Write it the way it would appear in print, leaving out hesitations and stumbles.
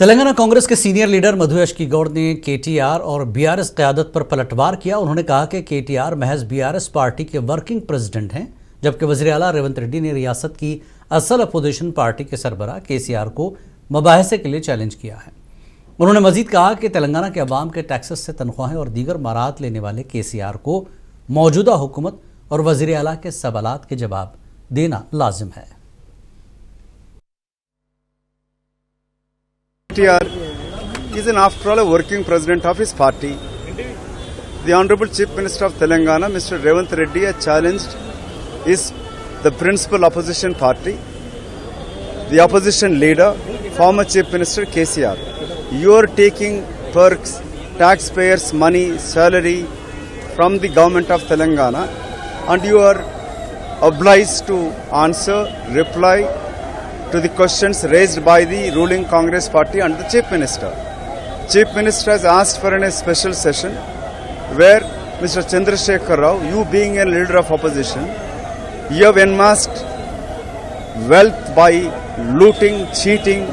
तेलंगाना कांग्रेस के senior leader मधु यश गौड़ ने KTR और बीआरएस क़यादत पर पलटवार किया। उन्होंने कहा कि केटीआर महज बीआरएस पार्टी के वर्किंग प्रेसिडेंट हैं, जबकि वज़ीर आला रेवंत रेड्डी ने रियासत की असल अपोजिशन पार्टी के सरबराह केसीआर को मुबाहिसे के लिए चैलेंज किया है। उन्होंने मजीद कहा कि तेलंगाना के अवाम के टैक्सेस से तनख्वाहें और दीगर मारात लेने वाले केसीआर को मौजूदा हुकूमत और वज़ीर आला के सवालात के जवाब देना लाजिम है। KTR is after all a working president of his party. The Honorable Chief Minister of Telangana, Mr. Revanth Reddy, has challenged the principal opposition party, the opposition leader, former Chief Minister KCR. You are taking perks, taxpayers' money, salary from the government of Telangana, and you are obliged to answer, reply to the questions raised by the ruling Congress party and the Chief Minister. Chief Minister has asked for a special session where Mr. Chandrasekhar Rao, you being a leader of opposition, you have amassed wealth by looting, cheating